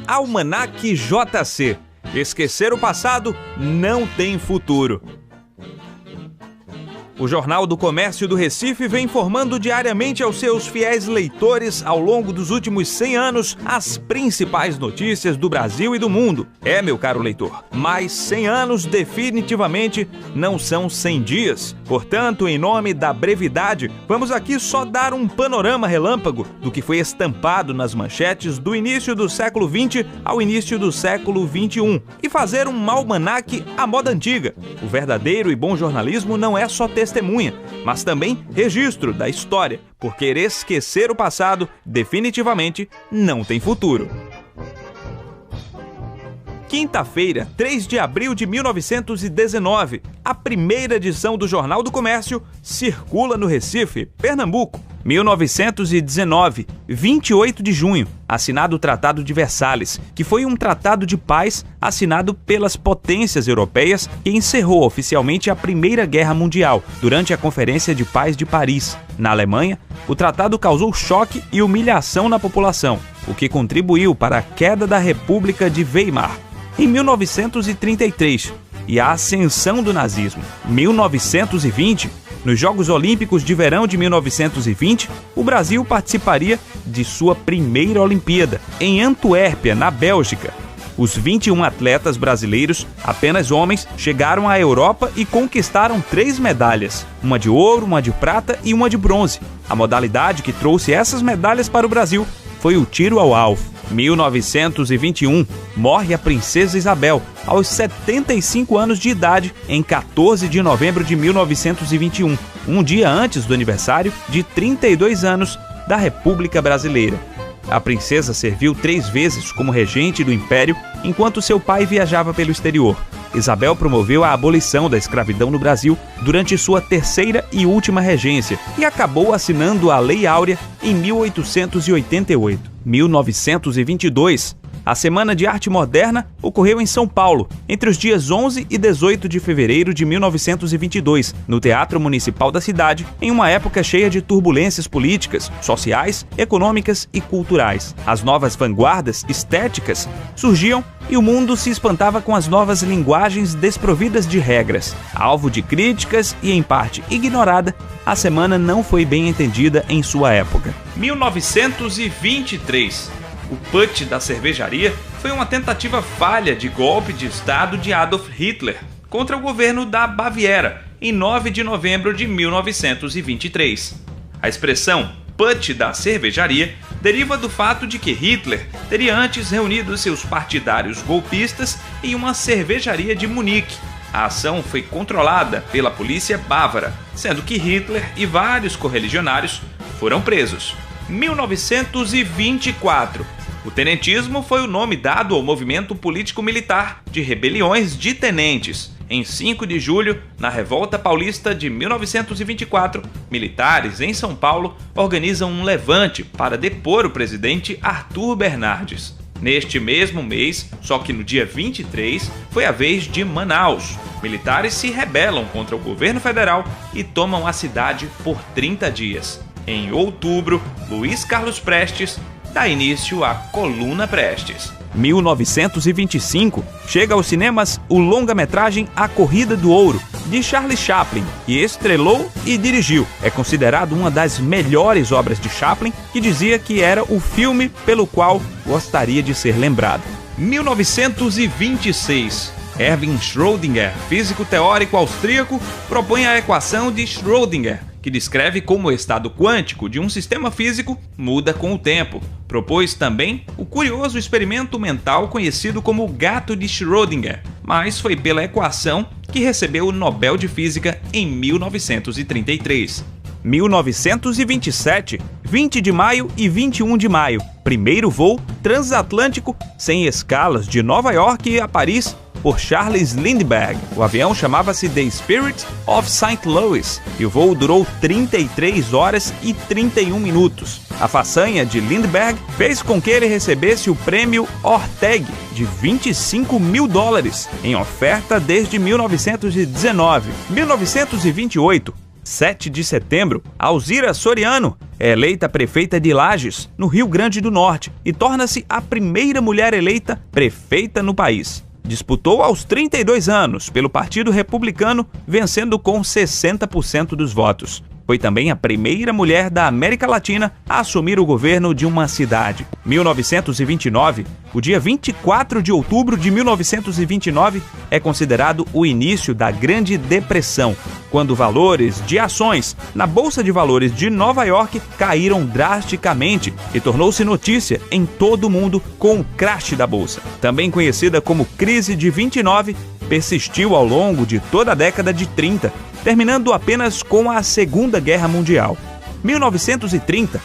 Almanaque JC. Esquecer o passado não tem futuro. O Jornal do Comércio do Recife vem informando diariamente aos seus fiéis leitores, ao longo dos últimos 100 anos, as principais notícias do Brasil e do mundo. É, meu caro leitor, mas 100 anos definitivamente não são 100 dias. Portanto, em nome da brevidade, vamos aqui só dar um panorama relâmpago do que foi estampado nas manchetes do início do século XX ao início do século XXI e fazer um almanaque à moda antiga. O verdadeiro e bom jornalismo não é só testemunha, mas também registro da história, porque esquecer o passado definitivamente não tem futuro. Quinta-feira, 3 de abril de 1919, a primeira edição do Jornal do Comércio circula no Recife, Pernambuco. 1919, 28 de junho, assinado o Tratado de Versalhes, que foi um tratado de paz assinado pelas potências europeias que encerrou oficialmente a Primeira Guerra Mundial, durante a Conferência de Paz de Paris. Na Alemanha, o tratado causou choque e humilhação na população, o que contribuiu para a queda da República de Weimar. Em 1933, e a ascensão do nazismo. 1920, nos Jogos Olímpicos de Verão de 1920, o Brasil participaria de sua primeira Olimpíada, em Antuérpia, na Bélgica. Os 21 atletas brasileiros, apenas homens, chegaram à Europa e conquistaram 3 medalhas, uma de ouro, uma de prata e uma de bronze. A modalidade que trouxe essas medalhas para o Brasil foi o tiro ao alvo. 1921, morre a princesa Isabel, aos 75 anos de idade, em 14 de novembro de 1921, um dia antes do aniversário de 32 anos da República Brasileira. A princesa serviu 3 vezes como regente do Império, enquanto seu pai viajava pelo exterior. Isabel promoveu a abolição da escravidão no Brasil durante sua terceira e última regência e acabou assinando a Lei Áurea em 1888. 1922, a Semana de Arte Moderna ocorreu em São Paulo, entre os dias 11 e 18 de fevereiro de 1922, no Teatro Municipal da cidade, em uma época cheia de turbulências políticas, sociais, econômicas e culturais. As novas vanguardas estéticas surgiam e o mundo se espantava com as novas linguagens desprovidas de regras. Alvo de críticas e, em parte, ignorada, a semana não foi bem entendida em sua época. 1923. O putsch da cervejaria foi uma tentativa falha de golpe de Estado de Adolf Hitler contra o governo da Baviera, em 9 de novembro de 1923. A expressão putsch da cervejaria deriva do fato de que Hitler teria antes reunido seus partidários golpistas em uma cervejaria de Munique. A ação foi controlada pela polícia bávara, sendo que Hitler e vários correligionários foram presos. 1924. O tenentismo foi o nome dado ao movimento político-militar de rebeliões de tenentes. Em 5 de julho, na Revolta Paulista de 1924, militares em São Paulo organizam um levante para depor o presidente Arthur Bernardes. Neste mesmo mês, só que no dia 23, foi a vez de Manaus. Militares se rebelam contra o governo federal e tomam a cidade por 30 dias. Em outubro, Luiz Carlos Prestes dá início à Coluna Prestes. 1925, chega aos cinemas o longa-metragem A Corrida do Ouro, de Charlie Chaplin, que estrelou e dirigiu. É considerado uma das melhores obras de Chaplin, que dizia que era o filme pelo qual gostaria de ser lembrado. 1926. Erwin Schrödinger, físico teórico austríaco, propõe a equação de Schrödinger, que descreve como o estado quântico de um sistema físico muda com o tempo. Propôs também o curioso experimento mental conhecido como o gato de Schrödinger, mas foi pela equação que recebeu o Nobel de Física em 1933. 1927, 20 de maio e 21 de maio, primeiro voo transatlântico sem escalas de Nova York a Paris por Charles Lindbergh. O avião chamava-se The Spirit of St. Louis e o voo durou 33 horas e 31 minutos. A façanha de Lindbergh fez com que ele recebesse o prêmio Orteig de $25 mil em oferta desde 1919. 1928, 7 de setembro, Alzira Soriano é eleita prefeita de Lages, no Rio Grande do Norte, e torna-se a primeira mulher eleita prefeita no país. Disputou aos 32 anos pelo Partido Republicano, vencendo com 60% dos votos. Foi também a primeira mulher da América Latina a assumir o governo de uma cidade. 1929, o dia 24 de outubro de 1929, é considerado o início da Grande Depressão, quando valores de ações na Bolsa de Valores de Nova York caíram drasticamente e tornou-se notícia em todo o mundo com o crash da Bolsa. Também conhecida como Crise de 29, persistiu ao longo de toda a década de 30, terminando apenas com a Segunda Guerra Mundial. 1930,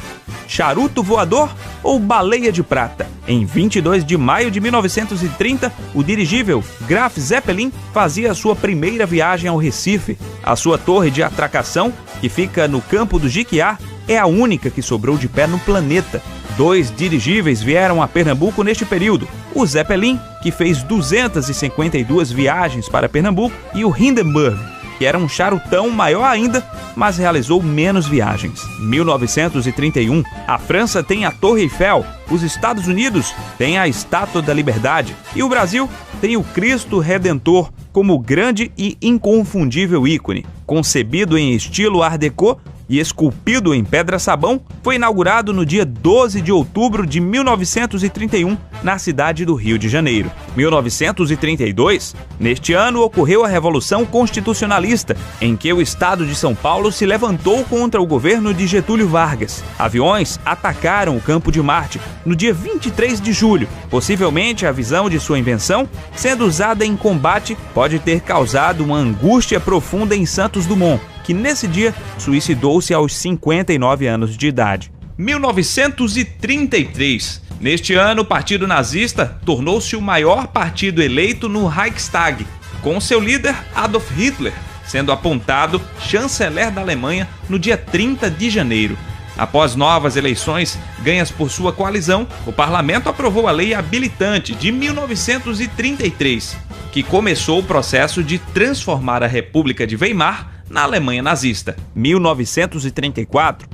charuto voador ou baleia de prata? Em 22 de maio de 1930, o dirigível Graf Zeppelin fazia sua primeira viagem ao Recife. A sua torre de atracação, que fica no campo do Jiquiá, é a única que sobrou de pé no planeta. 2 dirigíveis vieram a Pernambuco neste período: o Zeppelin, que fez 252 viagens para Pernambuco, e o Hindenburg, que era um charutão maior ainda, mas realizou menos viagens. 1931, a França tem a Torre Eiffel, os Estados Unidos têm a Estátua da Liberdade e o Brasil tem o Cristo Redentor como grande e inconfundível ícone. Concebido em estilo Art Deco e esculpido em pedra-sabão, foi inaugurado no dia 12 de outubro de 1931, na cidade do Rio de Janeiro. 1932, neste ano ocorreu a Revolução Constitucionalista, em que o estado de São Paulo se levantou contra o governo de Getúlio Vargas. Aviões atacaram o Campo de Marte no dia 23 de julho. Possivelmente a visão de sua invenção, sendo usada em combate, pode ter causado uma angústia profunda em Santos Dumont, que nesse dia suicidou-se aos 59 anos de idade. 1933. Neste ano, o Partido Nazista tornou-se o maior partido eleito no Reichstag, com seu líder Adolf Hitler sendo apontado chanceler da Alemanha no dia 30 de janeiro. Após novas eleições ganhas por sua coalizão, o parlamento aprovou a lei habilitante de 1933, que começou o processo de transformar a República de Weimar na Alemanha nazista. 1934?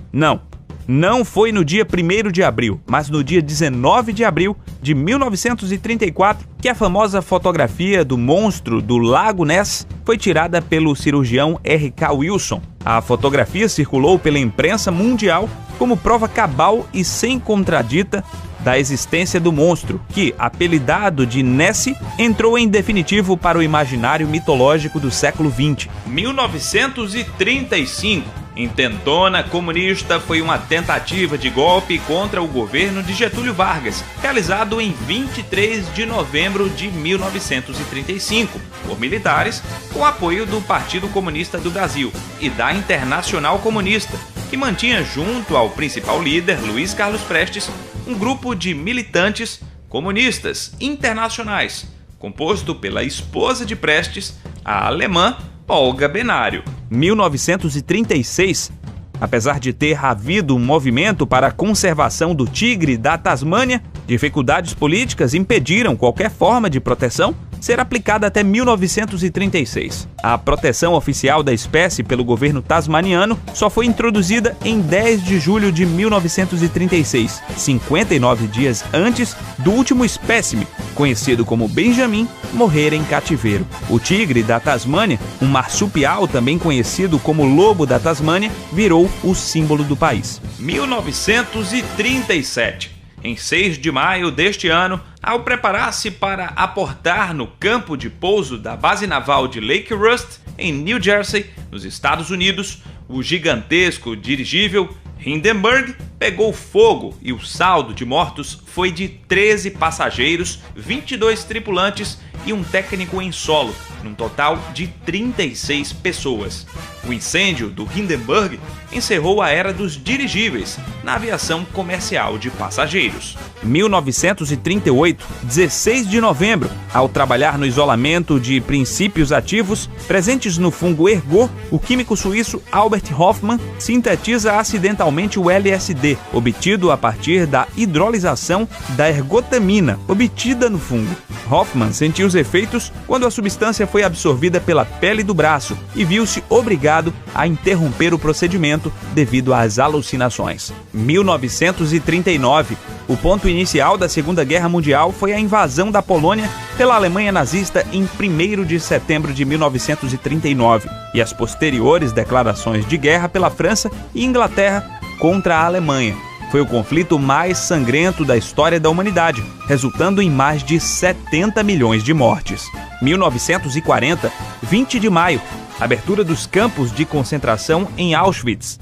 Não foi no dia 1º de abril, mas no dia 19 de abril de 1934 que a famosa fotografia do monstro do Lago Ness foi tirada pelo cirurgião R.K. Wilson. A fotografia circulou pela imprensa mundial como prova cabal e sem contradita da existência do monstro, que, apelidado de Nessie, entrou em definitivo para o imaginário mitológico do século XX. 1935. Intentona comunista foi uma tentativa de golpe contra o governo de Getúlio Vargas, realizado em 23 de novembro de 1935, por militares, com apoio do Partido Comunista do Brasil e da Internacional Comunista, que mantinha junto ao principal líder, Luiz Carlos Prestes, um grupo de militantes comunistas internacionais, composto pela esposa de Prestes, a alemã Olga Benário. 1936. Apesar de ter havido um movimento para a conservação do tigre da Tasmânia, dificuldades políticas impediram qualquer forma de proteção ser aplicada até 1936. A proteção oficial da espécie pelo governo tasmaniano só foi introduzida em 10 de julho de 1936, 59 dias antes do último espécime, conhecido como Benjamin, morrer em cativeiro. O tigre da Tasmânia, um marsupial também conhecido como lobo da Tasmânia, virou o símbolo do país. 1937. Em 6 de maio deste ano, ao preparar-se para aportar no campo de pouso da base naval de Lake Rust, em New Jersey, nos Estados Unidos, o gigantesco dirigível Hindenburg pegou fogo e o saldo de mortos foi de 13 passageiros, 22 tripulantes e um técnico em solo, num total de 36 pessoas. O incêndio do Hindenburg encerrou a era dos dirigíveis na aviação comercial de passageiros. 1938, 16 de novembro, ao trabalhar no isolamento de princípios ativos presentes no fungo ergot, o químico suíço Albert Hofmann sintetiza acidentalmente o LSD, obtido a partir da hidrolisação da ergotamina, obtida no fungo. Hofmann sentiu os efeitos quando a substância foi absorvida pela pele do braço e viu-se obrigado a interromper o procedimento devido às alucinações. 1939. O ponto inicial da Segunda Guerra Mundial foi a invasão da Polônia pela Alemanha nazista em 1º de setembro de 1939 e as posteriores declarações de guerra pela França e Inglaterra contra a Alemanha. Foi o conflito mais sangrento da história da humanidade, resultando em mais de 70 milhões de mortes. 1940, 20 de maio, abertura dos campos de concentração em Auschwitz.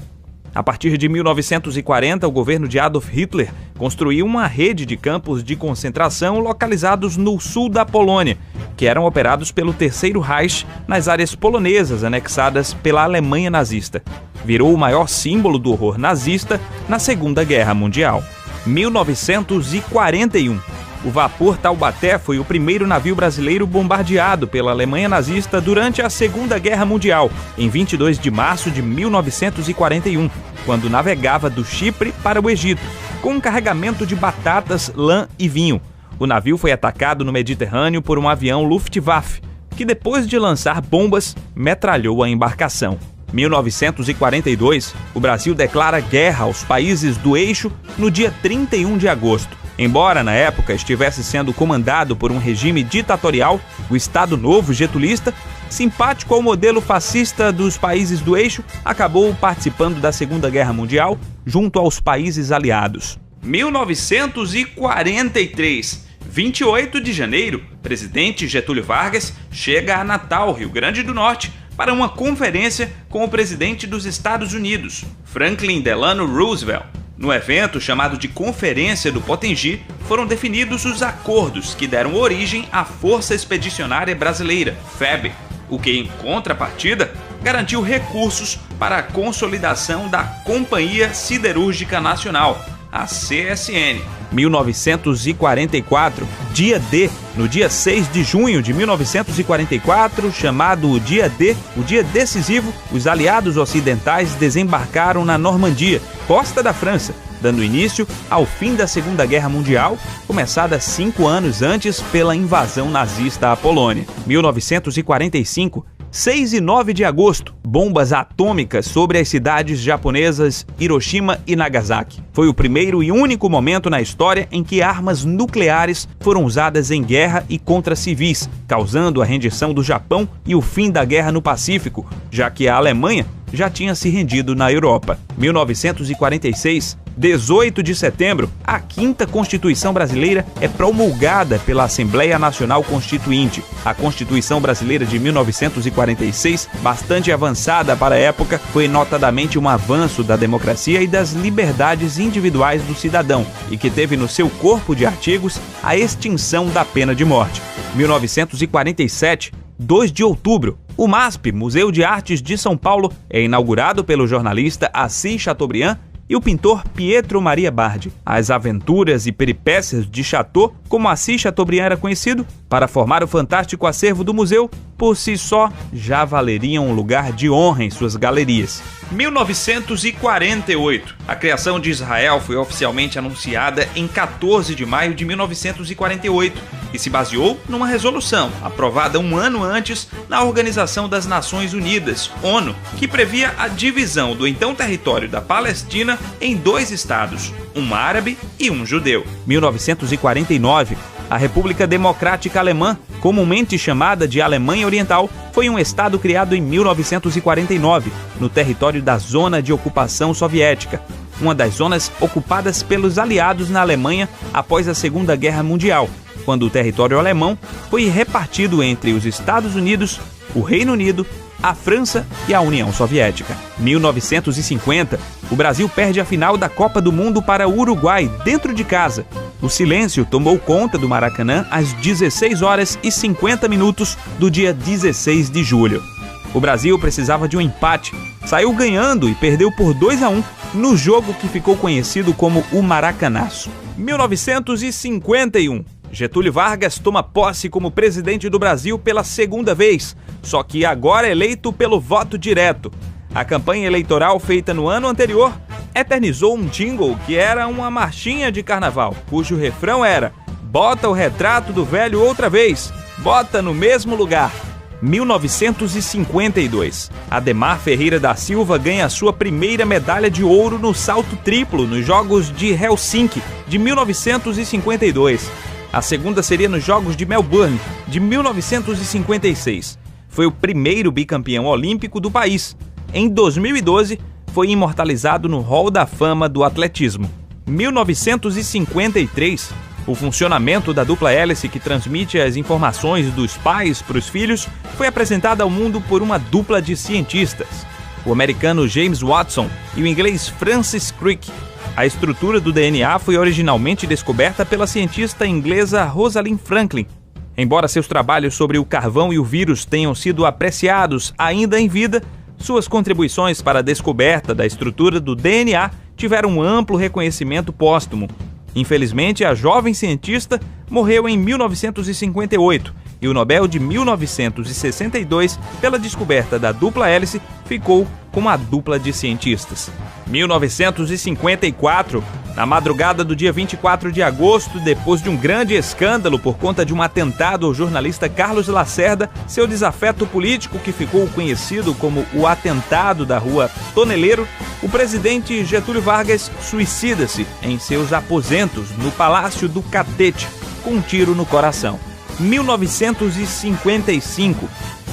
A partir de 1940, o governo de Adolf Hitler construiu uma rede de campos de concentração localizados no sul da Polônia, que eram operados pelo Terceiro Reich nas áreas polonesas anexadas pela Alemanha nazista. Virou o maior símbolo do horror nazista na Segunda Guerra Mundial. 1941. O vapor Taubaté foi o primeiro navio brasileiro bombardeado pela Alemanha nazista durante a Segunda Guerra Mundial, em 22 de março de 1941, quando navegava do Chipre para o Egito, com um carregamento de batatas, lã e vinho. O navio foi atacado no Mediterrâneo por um avião Luftwaffe, que depois de lançar bombas, metralhou a embarcação. 1942, o Brasil declara guerra aos países do eixo no dia 31 de agosto. Embora na época estivesse sendo comandado por um regime ditatorial, o Estado Novo getulista, simpático ao modelo fascista dos países do eixo, acabou participando da Segunda Guerra Mundial junto aos países aliados. 1943, 28 de janeiro, presidente Getúlio Vargas chega a Natal, Rio Grande do Norte, para uma conferência com o presidente dos Estados Unidos, Franklin Delano Roosevelt. No evento, chamado de Conferência do Potengi, foram definidos os acordos que deram origem à Força Expedicionária Brasileira, FEB, o que, em contrapartida, garantiu recursos para a consolidação da Companhia Siderúrgica Nacional, a CSN. 1944, dia D, no dia 6 de junho de 1944, chamado o Dia D, o dia decisivo, os aliados ocidentais desembarcaram na Normandia, costa da França, dando início ao fim da Segunda Guerra Mundial, começada 5 anos antes pela invasão nazista à Polônia. 1945, 6 e 9 de agosto, bombas atômicas sobre as cidades japonesas Hiroshima e Nagasaki. Foi o primeiro e único momento na história em que armas nucleares foram usadas em guerra e contra civis, causando a rendição do Japão e o fim da guerra no Pacífico, já que a Alemanha já tinha se rendido na Europa. 1946, 18 de setembro, a 5ª Constituição Brasileira é promulgada pela Assembleia Nacional Constituinte. A Constituição Brasileira de 1946, bastante avançada para a época, foi notadamente um avanço da democracia e das liberdades individuais do cidadão e que teve no seu corpo de artigos a extinção da pena de morte. 1947, 2 de outubro, o MASP, Museu de Artes de São Paulo, é inaugurado pelo jornalista Assis Chateaubriand e o pintor Pietro Maria Bardi. As aventuras e peripécias de Chateau, como Assis Chateaubriand era conhecido, para formar o fantástico acervo do museu, por si só já valeriam um lugar de honra em suas galerias. 1948. A criação de Israel foi oficialmente anunciada em 14 de maio de 1948 e se baseou numa resolução aprovada um ano antes na Organização das Nações Unidas, ONU, que previa a divisão do então território da Palestina em 2 estados, um árabe e um judeu. 1949. A República Democrática Alemã, comumente chamada de Alemanha Oriental, foi um estado criado em 1949, no território da Zona de Ocupação Soviética, uma das zonas ocupadas pelos aliados na Alemanha após a Segunda Guerra Mundial, quando o território alemão foi repartido entre os Estados Unidos, o Reino Unido, a França e a União Soviética. 1950, o Brasil perde a final da Copa do Mundo para o Uruguai, dentro de casa. O silêncio tomou conta do Maracanã às 16 horas e 50 minutos do dia 16 de julho. O Brasil precisava de um empate, saiu ganhando e perdeu por 2-1 no jogo que ficou conhecido como o Maracanaço. 1951. Getúlio Vargas toma posse como presidente do Brasil pela segunda vez, só que agora eleito pelo voto direto. A campanha eleitoral feita no ano anterior eternizou um jingle que era uma marchinha de carnaval, cujo refrão era: "Bota o retrato do velho outra vez, bota no mesmo lugar." 1952. Ademar Ferreira da Silva ganha sua primeira medalha de ouro no salto triplo nos Jogos de Helsinki de 1952. A segunda seria nos Jogos de Melbourne de 1956. Foi o primeiro bicampeão olímpico do país. Em 2012, foi imortalizado no Hall da Fama do Atletismo. 1953. O funcionamento da dupla hélice que transmite as informações dos pais para os filhos foi apresentado ao mundo por uma dupla de cientistas, o americano James Watson e o inglês Francis Crick. A estrutura do DNA foi originalmente descoberta pela cientista inglesa Rosalind Franklin. Embora seus trabalhos sobre o carvão e o vírus tenham sido apreciados ainda em vida, suas contribuições para a descoberta da estrutura do DNA tiveram um amplo reconhecimento póstumo. Infelizmente, a jovem cientista morreu em 1958 e o Nobel de 1962, pela descoberta da dupla hélice, ficou com a dupla de cientistas. 1954, na madrugada do dia 24 de agosto, depois de um grande escândalo por conta de um atentado ao jornalista Carlos Lacerda, seu desafeto político que ficou conhecido como o atentado da Rua Toneleiro, o presidente Getúlio Vargas suicida-se em seus aposentos no Palácio do Catete, com um tiro no coração. 1955.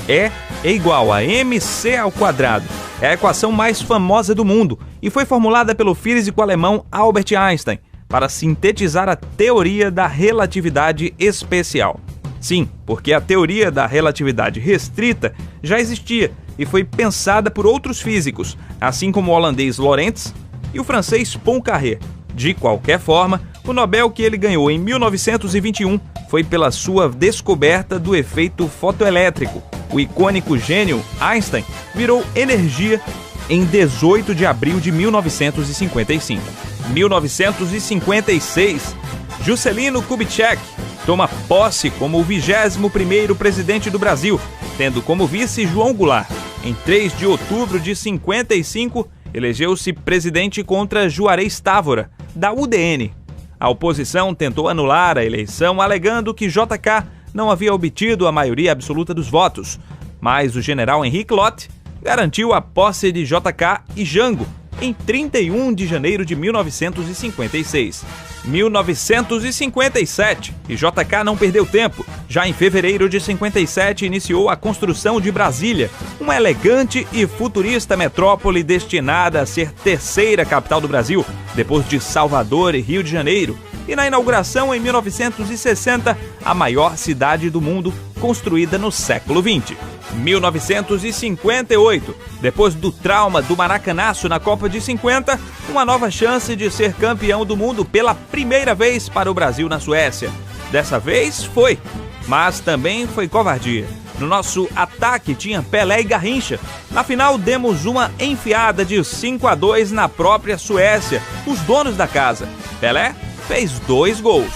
E é igual a mc². É a equação mais famosa do mundo e foi formulada pelo físico alemão Albert Einstein para sintetizar a teoria da relatividade especial. Sim, porque a teoria da relatividade restrita já existia e foi pensada por outros físicos, assim como o holandês Lorentz e o francês Poincaré. De qualquer forma, o Nobel que ele ganhou em 1921 foi pela sua descoberta do efeito fotoelétrico. O icônico gênio Einstein virou energia em 18 de abril de 1955. 1956, Juscelino Kubitschek toma posse como o 21º presidente do Brasil, tendo como vice João Goulart. Em 3 de outubro de 55, elegeu-se presidente contra Juarez Távora, da UDN. A oposição tentou anular a eleição, alegando que JK não havia obtido a maioria absoluta dos votos, mas o general Henrique Lott garantiu a posse de JK e Jango em 31 de janeiro de 1956. 1957, e JK não perdeu tempo. Já em fevereiro de 57 iniciou a construção de Brasília, uma elegante e futurista metrópole destinada a ser terceira capital do Brasil, depois de Salvador e Rio de Janeiro. E na inauguração, em 1960, a maior cidade do mundo construída no século XX. 1958, depois do trauma do Maracanaço na Copa de 50, uma nova chance de ser campeão do mundo pela primeira vez para o Brasil na Suécia. Dessa vez foi, mas também foi covardia. No nosso ataque tinha Pelé e Garrincha. Na final demos uma enfiada de 5-2 na própria Suécia, os donos da casa. Pelé fez 2 gols.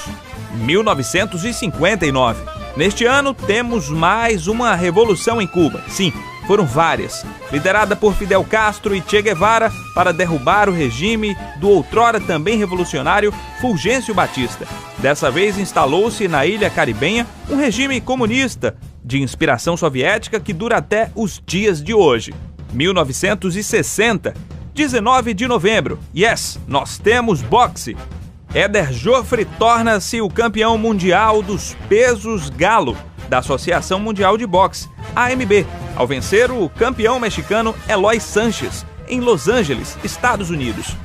1959. Neste ano temos mais uma revolução em Cuba. Sim, foram várias. Liderada por Fidel Castro e Che Guevara para derrubar o regime do outrora também revolucionário Fulgêncio Batista. Dessa vez instalou-se na ilha caribenha um regime comunista de inspiração soviética que dura até os dias de hoje. 1960, 19 de novembro. Yes, nós temos boxe. Éder Joffre torna-se o campeão mundial dos pesos galo da Associação Mundial de Boxe, AMB, ao vencer o campeão mexicano Eloy Sánchez, em Los Angeles, Estados Unidos.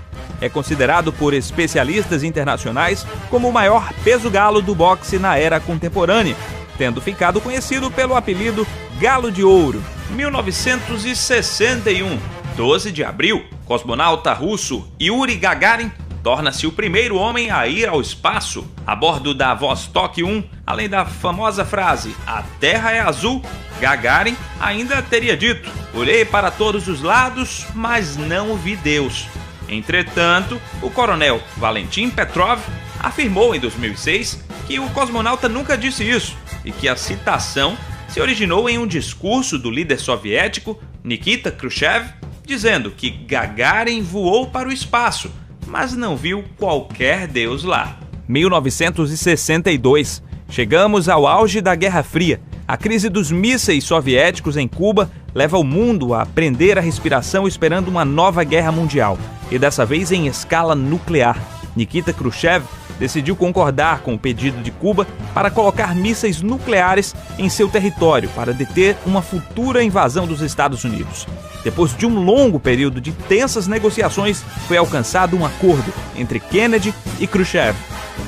É considerado por especialistas internacionais como o maior peso galo do boxe na era contemporânea, tendo ficado conhecido pelo apelido Galo de Ouro. 1961, 12 de abril, cosmonauta russo Yuri Gagarin torna-se o primeiro homem a ir ao espaço. A bordo da Vostok 1, além da famosa frase "A Terra é azul", Gagarin ainda teria dito: "Olhei para todos os lados, mas não vi Deus". Entretanto, o coronel Valentin Petrov afirmou em 2006 que o cosmonauta nunca disse isso e que a citação se originou em um discurso do líder soviético Nikita Khrushchev, dizendo que Gagarin voou para o espaço, mas não viu qualquer Deus lá. 1962. Chegamos ao auge da Guerra Fria. A crise dos mísseis soviéticos em Cuba leva o mundo a prender a respiração esperando uma nova guerra mundial, e dessa vez em escala nuclear. Nikita Khrushchev decidiu concordar com o pedido de Cuba para colocar mísseis nucleares em seu território para deter uma futura invasão dos Estados Unidos. Depois de um longo período de tensas negociações, foi alcançado um acordo entre Kennedy e Khrushchev.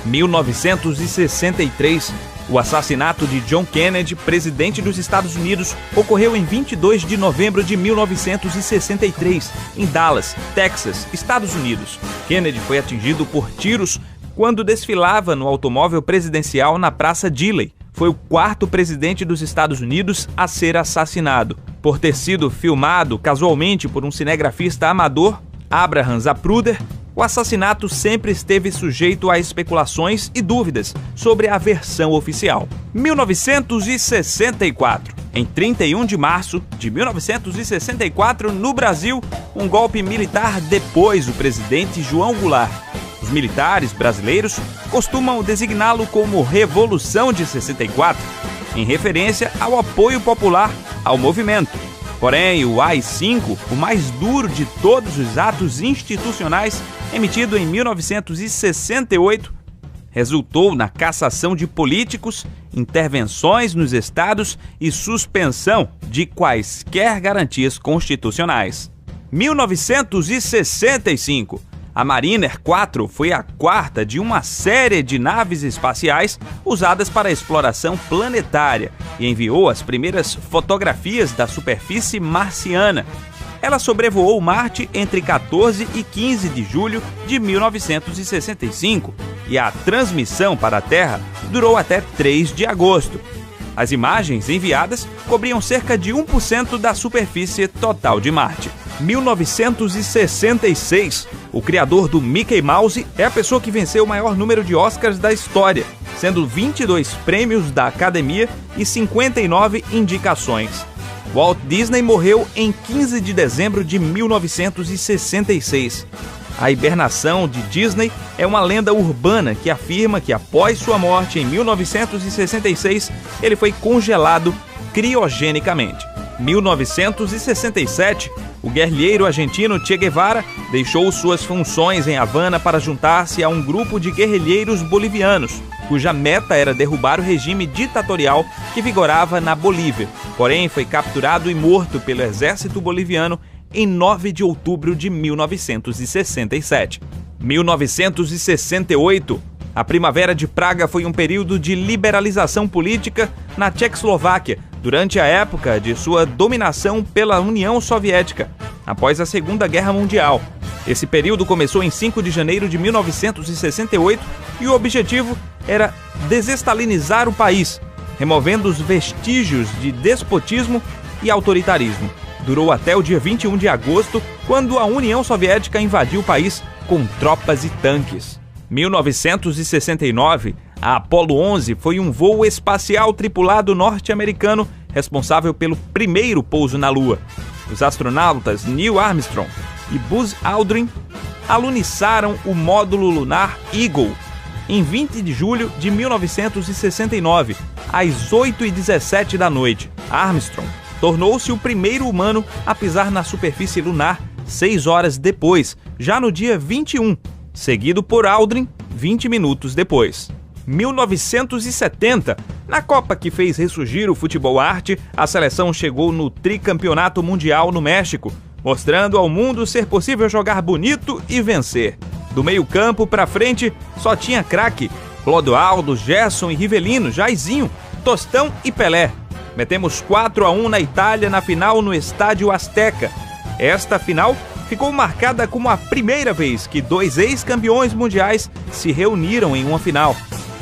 1963. O assassinato de John Kennedy, presidente dos Estados Unidos, ocorreu em 22 de novembro de 1963, em Dallas, Texas, Estados Unidos. Kennedy foi atingido por tiros quando desfilava no automóvel presidencial na Praça Dilley. Foi o quarto presidente dos Estados Unidos a ser assassinado. Por ter sido filmado casualmente por um cinegrafista amador, Abraham Zapruder, o assassinato sempre esteve sujeito a especulações e dúvidas sobre a versão oficial. 1964. Em 31 de março de 1964, no Brasil, um golpe militar depôs o presidente João Goulart. Os militares brasileiros costumam designá-lo como Revolução de 64, em referência ao apoio popular ao movimento. Porém, o AI-5, o mais duro de todos os atos institucionais, emitido em 1968, resultou na cassação de políticos, intervenções nos estados e suspensão de quaisquer garantias constitucionais. 1965. A Mariner 4 foi a quarta de uma série de naves espaciais usadas para exploração planetária e enviou as primeiras fotografias da superfície marciana. Ela sobrevoou Marte entre 14 e 15 de julho de 1965 e a transmissão para a Terra durou até 3 de agosto. As imagens enviadas cobriam cerca de 1% da superfície total de Marte. 1966. O criador do Mickey Mouse é a pessoa que venceu o maior número de Oscars da história, sendo 22 prêmios da Academia e 59 indicações. Walt Disney morreu em 15 de dezembro de 1966. A hibernação de Disney é uma lenda urbana que afirma que após sua morte em 1966, ele foi congelado criogenicamente. 1967, o guerrilheiro argentino Che Guevara deixou suas funções em Havana para juntar-se a um grupo de guerrilheiros bolivianos, cuja meta era derrubar o regime ditatorial que vigorava na Bolívia. Porém, foi capturado e morto pelo exército boliviano em 9 de outubro de 1967. 1968. A Primavera de Praga foi um período de liberalização política na Tchecoslováquia, durante a época de sua dominação pela União Soviética, após a Segunda Guerra Mundial. Esse período começou em 5 de janeiro de 1968 e o objetivo era desestalinizar o país, removendo os vestígios de despotismo e autoritarismo. Durou até o dia 21 de agosto, quando a União Soviética invadiu o país com tropas e tanques. 1969, a Apollo 11 foi um voo espacial tripulado norte-americano responsável pelo primeiro pouso na Lua. Os astronautas Neil Armstrong e Buzz Aldrin aluniçaram o módulo lunar Eagle em 20 de julho de 1969, às 8h17 da noite. Armstrong tornou-se o primeiro humano a pisar na superfície lunar 6 horas depois, já no dia 21, seguido por Aldrin 20 minutos depois. 1970, na Copa que fez ressurgir o futebol arte, a seleção chegou no tricampeonato mundial no México, mostrando ao mundo ser possível jogar bonito e vencer. Do meio-campo para frente, só tinha craque: Clodoaldo, Gerson e Rivelino, Jairzinho, Tostão e Pelé. Metemos 4-1 na Itália na final no Estádio Azteca. Esta final ficou marcada como a primeira vez que dois ex-campeões mundiais se reuniram em uma final.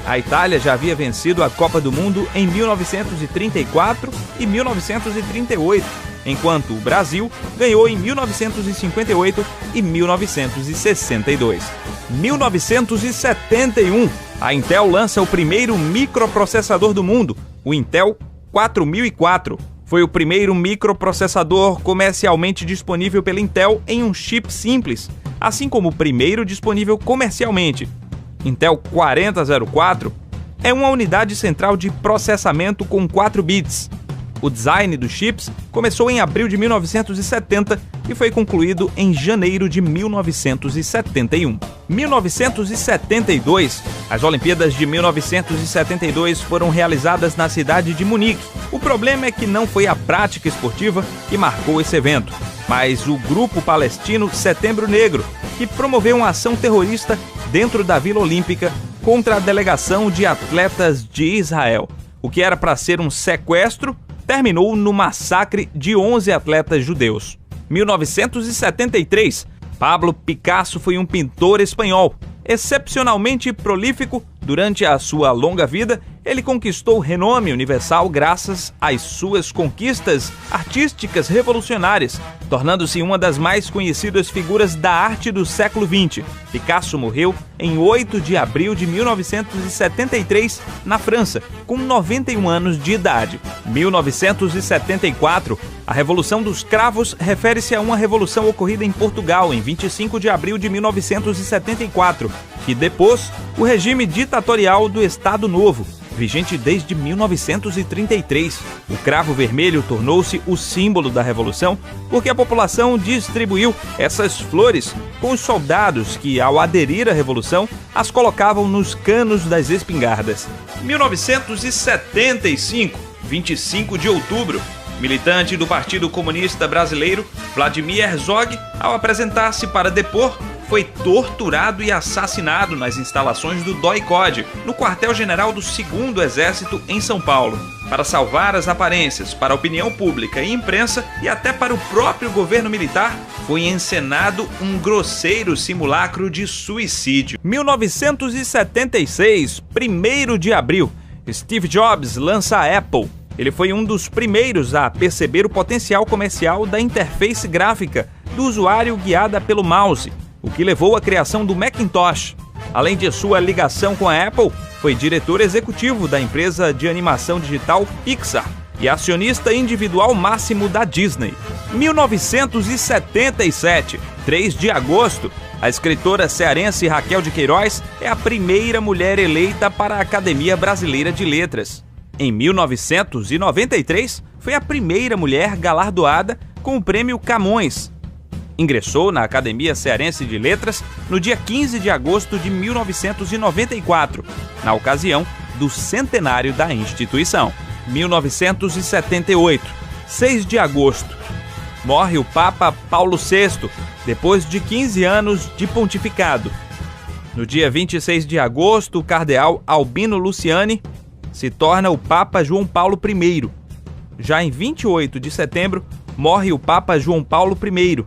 A Itália já havia vencido a Copa do Mundo em 1934 e 1938, enquanto o Brasil ganhou em 1958 e 1962. 1971, a Intel lança o primeiro microprocessador do mundo, o Intel 4004. Foi o primeiro microprocessador comercialmente disponível pela Intel em um chip simples, assim como o primeiro disponível comercialmente. Intel 4004 é uma unidade central de processamento com 4 bits. O design dos chips começou em abril de 1970 e foi concluído em janeiro de 1971. 1972, as Olimpíadas de 1972 foram realizadas na cidade de Munique. O problema é que não foi a prática esportiva que marcou esse evento, mas o grupo palestino Setembro Negro, que promoveu uma ação terrorista dentro da Vila Olímpica contra a delegação de atletas de Israel. O que era para ser um sequestro terminou no massacre de 11 atletas judeus. 1973, Pablo Picasso foi um pintor espanhol. Excepcionalmente prolífico, durante a sua longa vida, ele conquistou renome universal graças às suas conquistas artísticas revolucionárias, tornando-se uma das mais conhecidas figuras da arte do século XX. Picasso morreu em 8 de abril de 1973, na França, com 91 anos de idade. 1974, a Revolução dos Cravos refere-se a uma revolução ocorrida em Portugal em 25 de abril de 1974, que depôs o regime ditatorial do Estado Novo, vigente desde 1933. O cravo vermelho tornou-se o símbolo da Revolução porque a população distribuiu essas flores com os soldados que, ao aderir à Revolução, as colocavam nos canos das espingardas. 1975, 25 de outubro, militante do Partido Comunista Brasileiro, Vladimir Herzog, ao apresentar-se para depor, foi torturado e assassinado nas instalações do DOI-CODE, no quartel-general do 2º Exército em São Paulo. Para salvar as aparências para a opinião pública e imprensa e até para o próprio governo militar, foi encenado um grosseiro simulacro de suicídio. 1976, 1º de abril, Steve Jobs lança a Apple. Ele foi um dos primeiros a perceber o potencial comercial da interface gráfica do usuário guiada pelo mouse, o que levou à criação do Macintosh. Além de sua ligação com a Apple, foi diretor executivo da empresa de animação digital Pixar e acionista individual máximo da Disney. 1977, 3 de agosto, a escritora cearense Raquel de Queiroz é a primeira mulher eleita para a Academia Brasileira de Letras. Em 1993, foi a primeira mulher galardoada com o Prêmio Camões. Ingressou na Academia Cearense de Letras no dia 15 de agosto de 1994, na ocasião do centenário da instituição. 1978, 6 de agosto, morre o Papa Paulo VI, depois de 15 anos de pontificado. No dia 26 de agosto, o cardeal Albino Luciani se torna o Papa João Paulo I. Já em 28 de setembro, morre o Papa João Paulo I,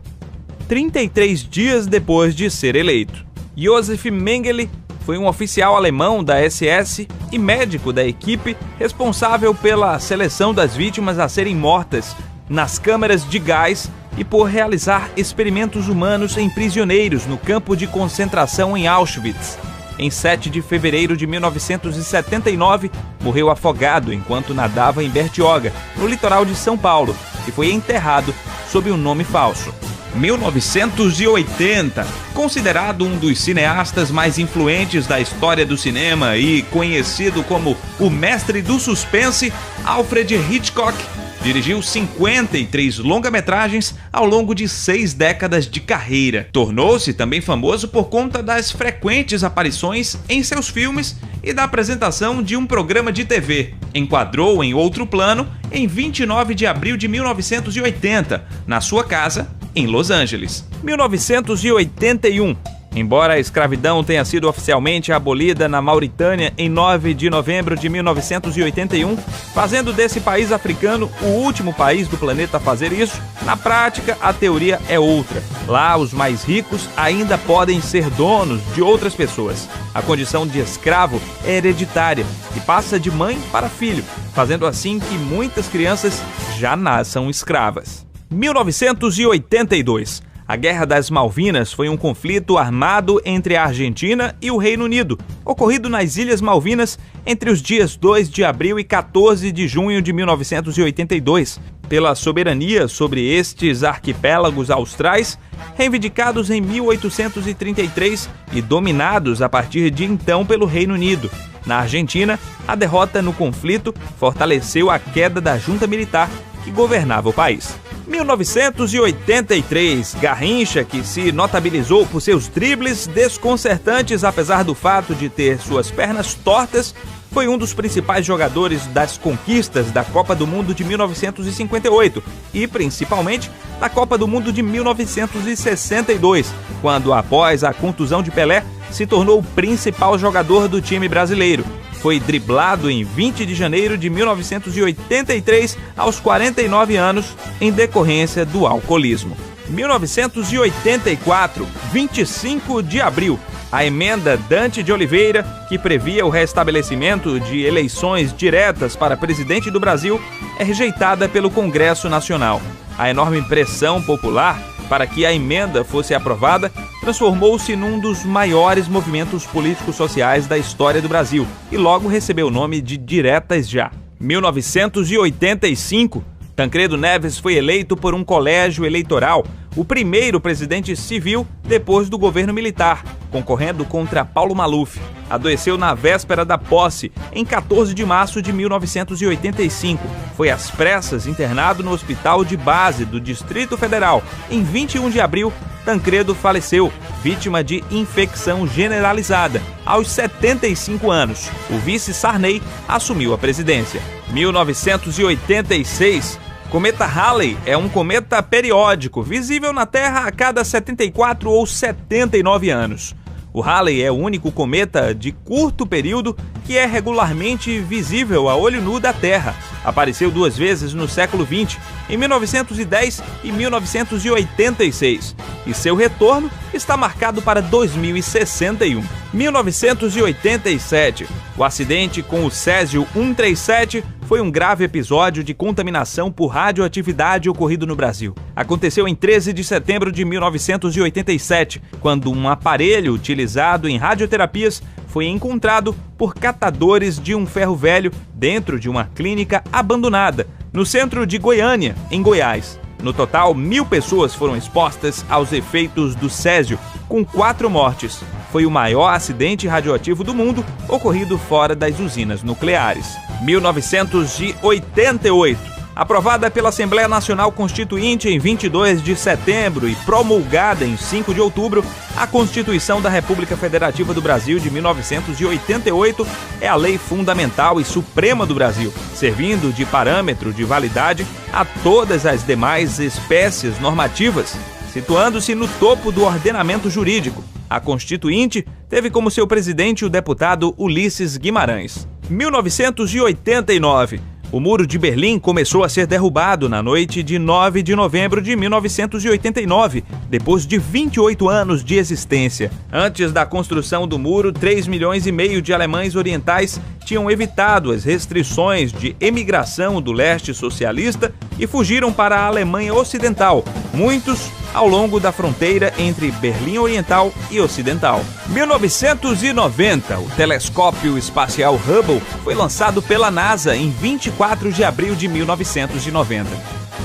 33 dias depois de ser eleito. Josef Mengele foi um oficial alemão da SS e médico da equipe responsável pela seleção das vítimas a serem mortas nas câmaras de gás e por realizar experimentos humanos em prisioneiros no campo de concentração em Auschwitz. Em 7 de fevereiro de 1979, morreu afogado enquanto nadava em Bertioga, no litoral de São Paulo, e foi enterrado sob um nome falso. 1980, considerado um dos cineastas mais influentes da história do cinema e conhecido como o mestre do suspense, Alfred Hitchcock dirigiu 53 longa-metragens ao longo de 6 décadas de carreira. Tornou-se também famoso por conta das frequentes aparições em seus filmes e da apresentação de um programa de TV. Enquadrou em outro plano em 29 de abril de 1980, na sua casa, em Los Angeles. 1981, Embora a escravidão tenha sido oficialmente abolida na Mauritânia em 9 de novembro de 1981, fazendo desse país africano o último país do planeta a fazer isso, na prática a teoria é outra. Lá, os mais ricos ainda podem ser donos de outras pessoas. A condição de escravo é hereditária e passa de mãe para filho, fazendo assim que muitas crianças já nasçam escravas. 1982. A Guerra das Malvinas foi um conflito armado entre a Argentina e o Reino Unido, ocorrido nas Ilhas Malvinas entre os dias 2 de abril e 14 de junho de 1982, pela soberania sobre estes arquipélagos austrais, reivindicados em 1833 e dominados a partir de então pelo Reino Unido. Na Argentina, a derrota no conflito fortaleceu a queda da junta militar que governava o país. 1983, Garrincha, que se notabilizou por seus dribles desconcertantes apesar do fato de ter suas pernas tortas, foi um dos principais jogadores das conquistas da Copa do Mundo de 1958 e, principalmente, da Copa do Mundo de 1962, quando, após a contusão de Pelé, se tornou o principal jogador do time brasileiro. Foi driblado em 20 de janeiro de 1983, aos 49 anos, em decorrência do alcoolismo. 1984, 25 de abril. A emenda Dante de Oliveira, que previa o restabelecimento de eleições diretas para presidente do Brasil, é rejeitada pelo Congresso Nacional. A enorme pressão popular para que a emenda fosse aprovada transformou-se num dos maiores movimentos políticos sociais da história do Brasil e logo recebeu o nome de Diretas Já. 1985, Tancredo Neves foi eleito por um colégio eleitoral, o primeiro presidente civil depois do governo militar, concorrendo contra Paulo Maluf. Adoeceu na véspera da posse, em 14 de março de 1985. Foi às pressas internado no Hospital de Base do Distrito Federal. Em 21 de abril, Tancredo faleceu, vítima de infecção generalizada, aos 75 anos. O vice Sarney assumiu a presidência. 1986, cometa Halley é um cometa periódico, visível na Terra a cada 74 ou 79 anos. O Halley é o único cometa de curto período que é regularmente visível a olho nu da Terra. Apareceu 2 vezes no século XX, em 1910 e 1986, e seu retorno está marcado para 2061. 1987, o acidente com o Césio 137 foi um grave episódio de contaminação por radioatividade ocorrido no Brasil. Aconteceu em 13 de setembro de 1987, quando um aparelho utilizado em radioterapias foi encontrado por catadores de um ferro velho dentro de uma clínica abandonada, no centro de Goiânia, em Goiás. No total, 1.000 pessoas foram expostas aos efeitos do césio, com 4 mortes. Foi o maior acidente radioativo do mundo ocorrido fora das usinas nucleares. 1988. Aprovada pela Assembleia Nacional Constituinte em 22 de setembro e promulgada em 5 de outubro, a Constituição da República Federativa do Brasil de 1988 é a lei fundamental e suprema do Brasil, servindo de parâmetro de validade a todas as demais espécies normativas, situando-se no topo do ordenamento jurídico. A Constituinte teve como seu presidente o deputado Ulisses Guimarães. 1989. O Muro de Berlim começou a ser derrubado na noite de 9 de novembro de 1989, depois de 28 anos de existência. Antes da construção do muro, 3,5 milhões de alemães orientais tinham evitado as restrições de emigração do leste socialista e fugiram para a Alemanha Ocidental, muitos ao longo da fronteira entre Berlim Oriental e Ocidental. 1990, o telescópio espacial Hubble foi lançado pela NASA em 24 de abril de 1990.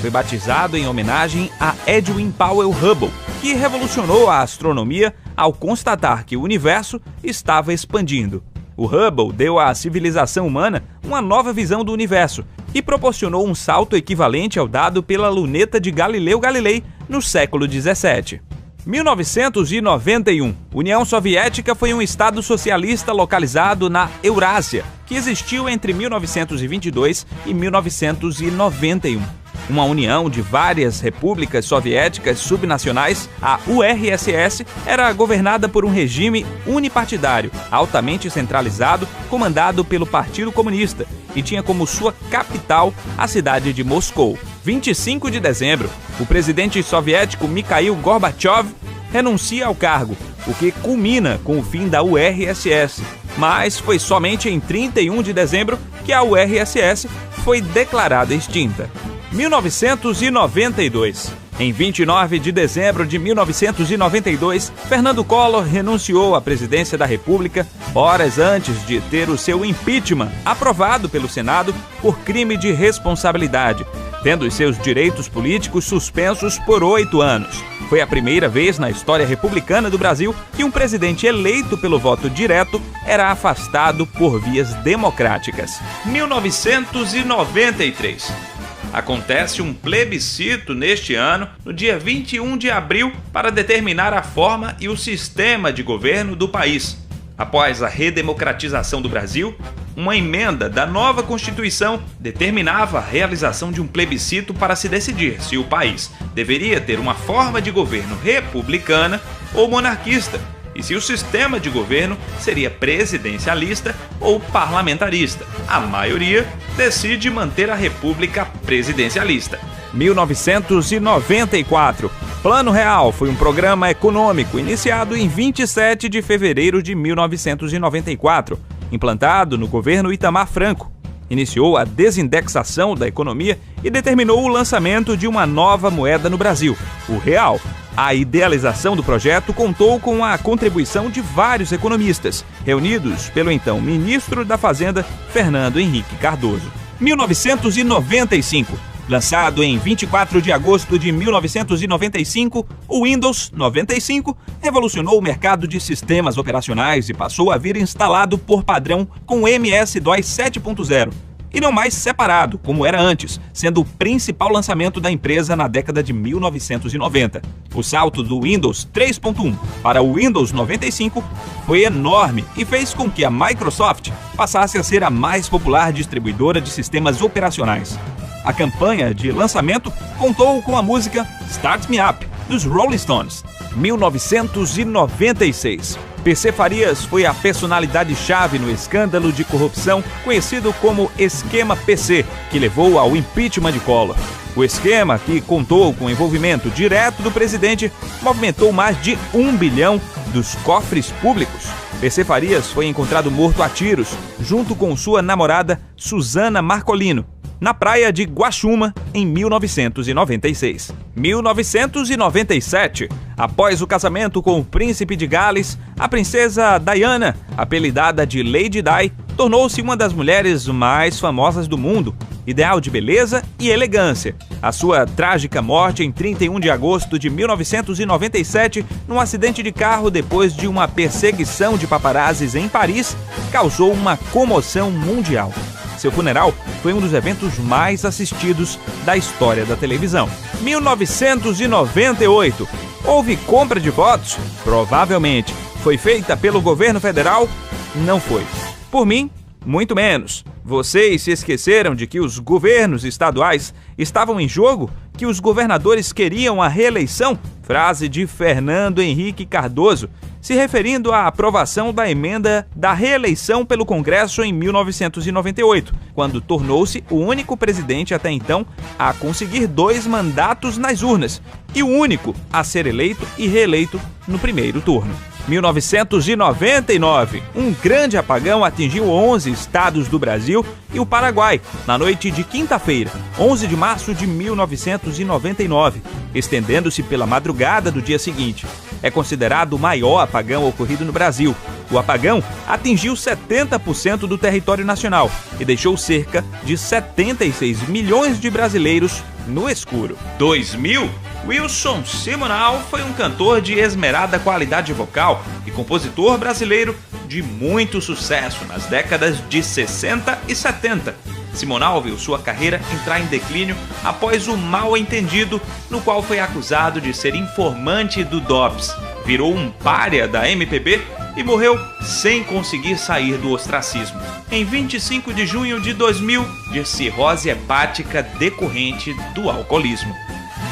Foi batizado em homenagem a Edwin Powell Hubble, que revolucionou a astronomia ao constatar que o universo estava expandindo. O Hubble deu à civilização humana uma nova visão do universo e proporcionou um salto equivalente ao dado pela luneta de Galileu Galilei no século XVII. 1991. União Soviética foi um estado socialista localizado na Eurásia, que existiu entre 1922 e 1991. uma união de várias repúblicas soviéticas subnacionais, a URSS era governada por um regime unipartidário, altamente centralizado, comandado pelo Partido Comunista, e tinha como sua capital a cidade de Moscou. 25 de dezembro, o presidente soviético Mikhail Gorbachev renuncia ao cargo, o que culmina com o fim da URSS. Mas foi somente em 31 de dezembro que a URSS foi declarada extinta. 1992. Em 29 de dezembro de 1992, Fernando Collor renunciou à presidência da República horas antes de ter o seu impeachment aprovado pelo Senado por crime de responsabilidade, tendo os seus direitos políticos suspensos por 8 anos. Foi a primeira vez na história republicana do Brasil que um presidente eleito pelo voto direto era afastado por vias democráticas. 1993. Acontece um plebiscito neste ano, no dia 21 de abril, para determinar a forma e o sistema de governo do país. Após a redemocratização do Brasil, uma emenda da nova Constituição determinava a realização de um plebiscito para se decidir se o país deveria ter uma forma de governo republicana ou monarquista, e se o sistema de governo seria presidencialista ou parlamentarista. A maioria decide manter a república presidencialista. 1994. Plano Real foi um programa econômico iniciado em 27 de fevereiro de 1994, implantado no governo Itamar Franco. Iniciou a desindexação da economia e determinou o lançamento de uma nova moeda no Brasil, o real. A idealização do projeto contou com a contribuição de vários economistas, reunidos pelo então ministro da Fazenda, Fernando Henrique Cardoso. 1995. Lançado em 24 de agosto de 1995, o Windows 95 revolucionou o mercado de sistemas operacionais e passou a vir instalado por padrão com o MS-DOS 7.0. E não mais separado, como era antes, sendo o principal lançamento da empresa na década de 1990. O salto do Windows 3.1 para o Windows 95 foi enorme e fez com que a Microsoft passasse a ser a mais popular distribuidora de sistemas operacionais. A campanha de lançamento contou com a música Start Me Up, dos Rolling Stones. 1996. PC Farias foi a personalidade-chave no escândalo de corrupção conhecido como Esquema PC, que levou ao impeachment de Collor. O esquema, que contou com o envolvimento direto do presidente, movimentou mais de 1 bilhão dos cofres públicos. PC Farias foi encontrado morto a tiros, junto com sua namorada Susana Marcolino, na praia de Guaxuma, em 1996. 1997. Após o casamento com o príncipe de Gales, a princesa Diana, apelidada de Lady Di, tornou-se uma das mulheres mais famosas do mundo, ideal de beleza e elegância. A sua trágica morte em 31 de agosto de 1997, num acidente de carro depois de uma perseguição de paparazzis em Paris, causou uma comoção mundial. Seu funeral foi um dos eventos mais assistidos da história da televisão. 1998. Houve compra de votos? Provavelmente. Foi feita pelo governo federal? Não foi. Por mim, muito menos. Vocês se esqueceram de que os governos estaduais estavam em jogo? Que os governadores queriam a reeleição? Frase de Fernando Henrique Cardoso, se referindo à aprovação da emenda da reeleição pelo Congresso em 1998, quando tornou-se o único presidente até então a conseguir 2 mandatos nas urnas e o único a ser eleito e reeleito no primeiro turno. 1999. Um grande apagão atingiu 11 estados do Brasil e o Paraguai na noite de quinta-feira, 11 de março de 1999, estendendo-se pela madrugada do dia seguinte. É considerado o maior apagão ocorrido no Brasil. O apagão atingiu 70% do território nacional e deixou cerca de 76 milhões de brasileiros no escuro. 2000. Wilson Simonal foi um cantor de esmerada qualidade vocal e compositor brasileiro de muito sucesso nas décadas de 60 e 70. Simonal viu sua carreira entrar em declínio após o mal-entendido no qual foi acusado de ser informante do DOPS. Virou um pária da MPB e morreu sem conseguir sair do ostracismo. Em 25 de junho de 2000, de cirrose hepática decorrente do alcoolismo.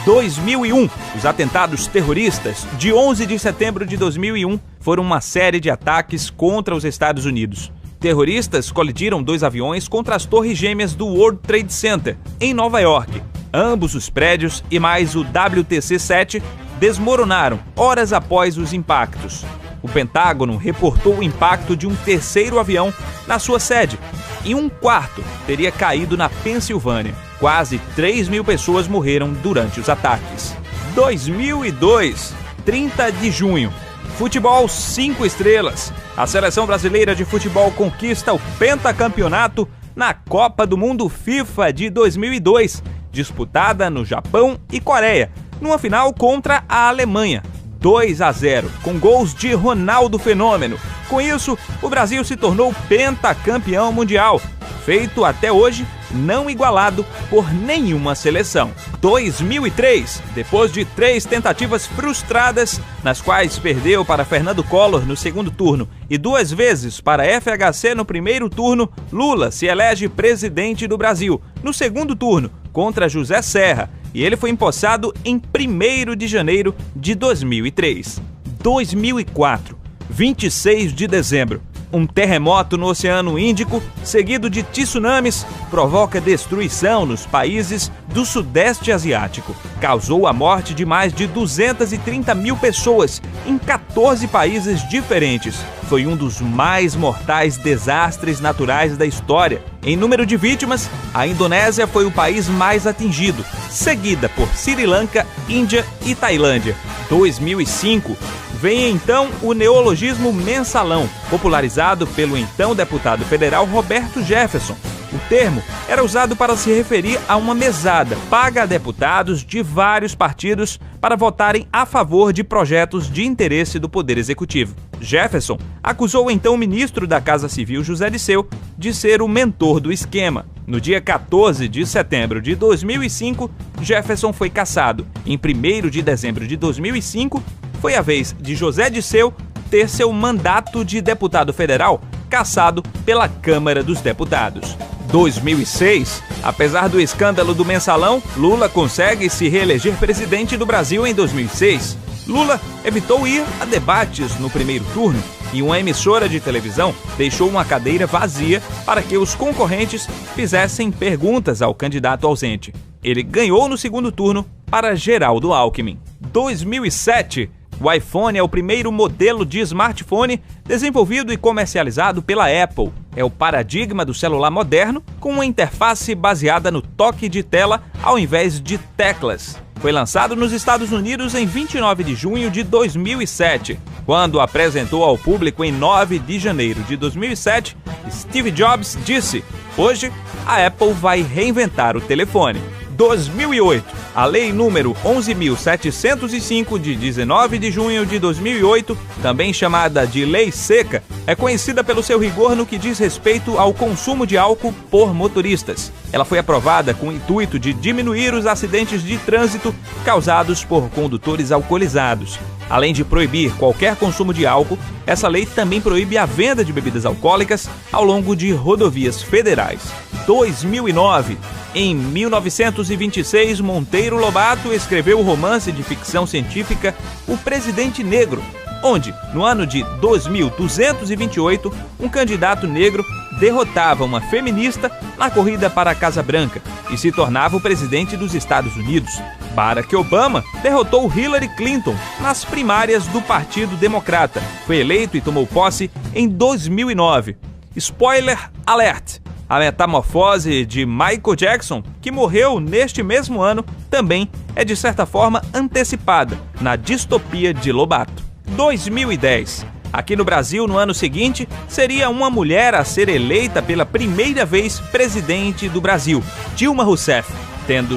2001. Os atentados terroristas de 11 de setembro de 2001 foram uma série de ataques contra os Estados Unidos. Terroristas colidiram 2 aviões contra as torres gêmeas do World Trade Center, em Nova York. Ambos os prédios e mais o WTC-7 desmoronaram horas após os impactos. O Pentágono reportou o impacto de um terceiro avião na sua sede e um quarto teria caído na Pensilvânia. Quase 3.000 pessoas morreram durante os ataques. 2002, 30 de junho. Futebol 5 estrelas. A seleção brasileira de futebol conquista o pentacampeonato na Copa do Mundo FIFA de 2002, disputada no Japão e Coreia, numa final contra a Alemanha. 2-0, com gols de Ronaldo Fenômeno. Com isso, o Brasil se tornou pentacampeão mundial, feito até hoje não igualado por nenhuma seleção. 2003, depois de 3 tentativas frustradas, nas quais perdeu para Fernando Collor no segundo turno e 2 vezes para FHC no primeiro turno, Lula se elege presidente do Brasil no segundo turno contra José Serra, e ele foi empossado em 1º de janeiro de 2003. 2004, 26 de dezembro. Um terremoto no Oceano Índico, seguido de tsunamis, provoca destruição nos países do Sudeste Asiático. Causou a morte de mais de 230 mil pessoas em 14 países diferentes. Foi um dos mais mortais desastres naturais da história. Em número de vítimas, a Indonésia foi o país mais atingido, seguida por Sri Lanka, Índia e Tailândia. 2005. Vem então o neologismo mensalão, popularizado pelo então deputado federal Roberto Jefferson. O termo era usado para se referir a uma mesada paga a deputados de vários partidos para votarem a favor de projetos de interesse do Poder Executivo. Jefferson acusou então o ministro da Casa Civil, José Dirceu, de ser o mentor do esquema. No dia 14 de setembro de 2005, Jefferson foi cassado. Em 1º de dezembro de 2005, foi a vez de José Dirceu ter seu mandato de deputado federal cassado pela Câmara dos Deputados. 2006, apesar do escândalo do mensalão, Lula consegue se reeleger presidente do Brasil em 2006. Lula evitou ir a debates no primeiro turno e uma emissora de televisão deixou uma cadeira vazia para que os concorrentes fizessem perguntas ao candidato ausente. Ele ganhou no segundo turno para Geraldo Alckmin. 2007, o iPhone é o primeiro modelo de smartphone desenvolvido e comercializado pela Apple. É o paradigma do celular moderno, com uma interface baseada no toque de tela ao invés de teclas. Foi lançado nos Estados Unidos em 29 de junho de 2007. Quando apresentou ao público em 9 de janeiro de 2007, Steve Jobs disse: "Hoje, a Apple vai reinventar o telefone." 2008. A Lei número 11.705, de 19 de junho de 2008, também chamada de Lei Seca, é conhecida pelo seu rigor no que diz respeito ao consumo de álcool por motoristas. Ela foi aprovada com o intuito de diminuir os acidentes de trânsito causados por condutores alcoolizados. Além de proibir qualquer consumo de álcool, essa lei também proíbe a venda de bebidas alcoólicas ao longo de rodovias federais. 2009. Em 1926, Monteiro Lobato escreveu o romance de ficção científica O Presidente Negro, onde, no ano de 2228, um candidato negro derrotava uma feminista na corrida para a Casa Branca e se tornava o presidente dos Estados Unidos. Barack Obama derrotou Hillary Clinton nas primárias do Partido Democrata. Foi eleito e tomou posse em 2009. Spoiler alert! A metamorfose de Michael Jackson, que morreu neste mesmo ano, também é de certa forma antecipada na distopia de Lobato. 2010. Aqui no Brasil, no ano seguinte, seria uma mulher a ser eleita pela primeira vez presidente do Brasil, Dilma Rousseff,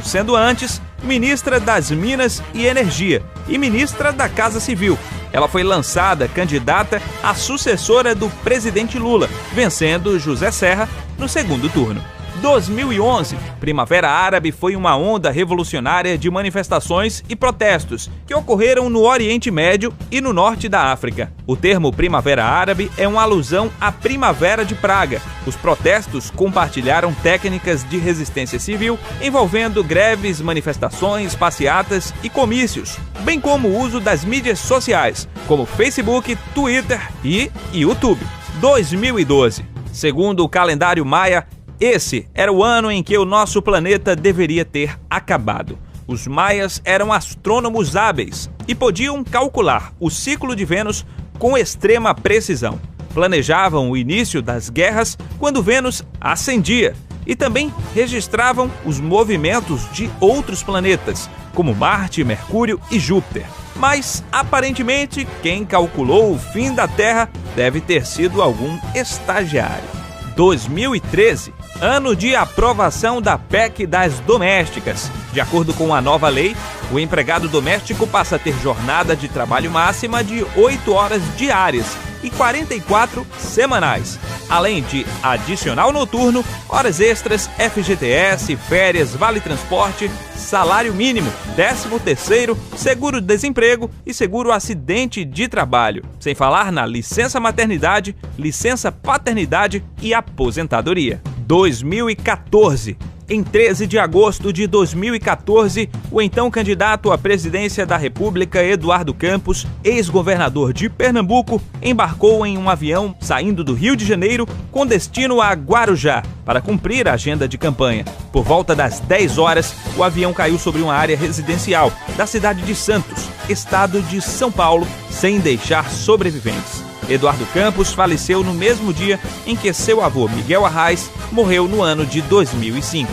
sendo antes ministra das Minas e Energia e ministra da Casa Civil. Ela foi lançada candidata à sucessora do presidente Lula, vencendo José Serra no segundo turno. 2011, Primavera Árabe foi uma onda revolucionária de manifestações e protestos que ocorreram no Oriente Médio e no norte da África. O termo Primavera Árabe é uma alusão à Primavera de Praga. Os protestos compartilharam técnicas de resistência civil envolvendo greves, manifestações, passeatas e comícios, bem como o uso das mídias sociais, como Facebook, Twitter e YouTube. 2012. Segundo o calendário maia, esse era o ano em que o nosso planeta deveria ter acabado. Os maias eram astrônomos hábeis e podiam calcular o ciclo de Vênus com extrema precisão. Planejavam o início das guerras quando Vênus ascendia e também registravam os movimentos de outros planetas, como Marte, Mercúrio e Júpiter. Mas, aparentemente, quem calculou o fim da Terra deve ter sido algum estagiário. 2013, ano de aprovação da PEC das domésticas. De acordo com a nova lei, o empregado doméstico passa a ter jornada de trabalho máxima de 8 horas diárias e 44 semanais, além de adicional noturno, horas extras, FGTS, férias, vale-transporte, salário mínimo, 13º, seguro-desemprego e seguro-acidente de trabalho, sem falar na licença maternidade, licença paternidade e aposentadoria. 2014. Em 13 de agosto de 2014, o então candidato à presidência da República, Eduardo Campos, ex-governador de Pernambuco, embarcou em um avião saindo do Rio de Janeiro com destino a Guarujá para cumprir a agenda de campanha. Por volta das 10 horas, o avião caiu sobre uma área residencial da cidade de Santos, estado de São Paulo, sem deixar sobreviventes. Eduardo Campos faleceu no mesmo dia em que seu avô Miguel Arraes morreu no ano de 2005.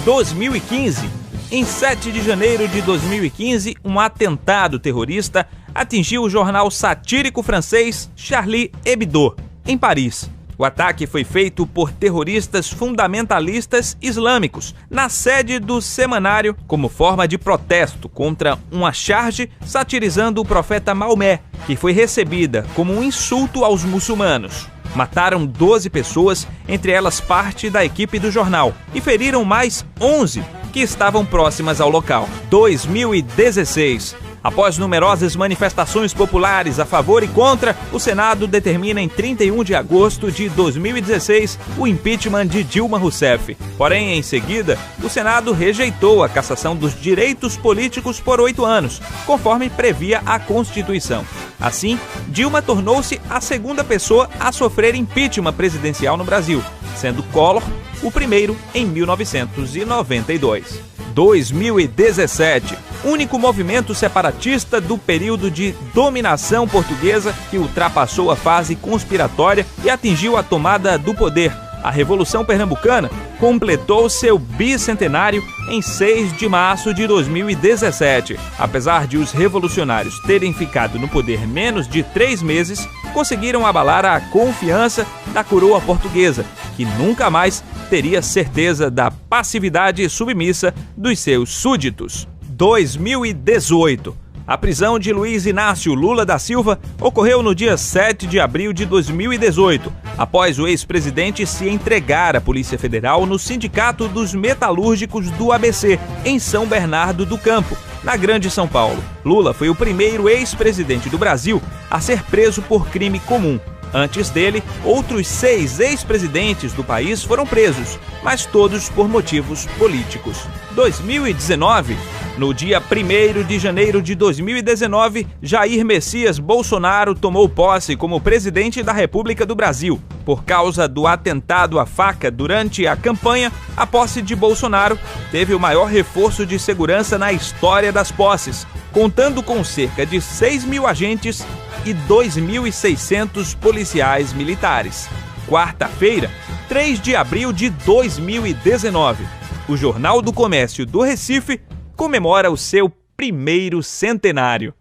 2015. Em 7 de janeiro de 2015, um atentado terrorista atingiu o jornal satírico francês Charlie Hebdo, em Paris. O ataque foi feito por terroristas fundamentalistas islâmicos na sede do semanário como forma de protesto contra uma charge satirizando o profeta Maomé, que foi recebida como um insulto aos muçulmanos. Mataram 12 pessoas, entre elas parte da equipe do jornal, e feriram mais 11 que estavam próximas ao local. 2016. Após numerosas manifestações populares a favor e contra, o Senado determina em 31 de agosto de 2016 o impeachment de Dilma Rousseff. Porém, em seguida, o Senado rejeitou a cassação dos direitos políticos por 8 anos, conforme previa a Constituição. Assim, Dilma tornou-se a segunda pessoa a sofrer impeachment presidencial no Brasil, sendo Collor o primeiro em 1992. 2017, único movimento separatista do período de dominação portuguesa que ultrapassou a fase conspiratória e atingiu a tomada do poder. A Revolução Pernambucana completou seu bicentenário em 6 de março de 2017. Apesar de os revolucionários terem ficado no poder menos de 3 meses, conseguiram abalar a confiança da coroa portuguesa, que nunca mais teria certeza da passividade submissa dos seus súditos. 2018. A prisão de Luiz Inácio Lula da Silva ocorreu no dia 7 de abril de 2018, após o ex-presidente se entregar à Polícia Federal no Sindicato dos Metalúrgicos do ABC, em São Bernardo do Campo, na Grande São Paulo. Lula foi o primeiro ex-presidente do Brasil a ser preso por crime comum. Antes dele, outros 6 ex-presidentes do país foram presos, mas todos por motivos políticos. 2019. No dia 1º de janeiro de 2019, Jair Messias Bolsonaro tomou posse como presidente da República do Brasil. Por causa do atentado à faca durante a campanha, a posse de Bolsonaro teve o maior reforço de segurança na história das posses, contando com cerca de 6.000 agentes e 2.600 policiais militares. Quarta-feira, 3 de abril de 2019, o Jornal do Comércio do Recife comemora o seu primeiro centenário.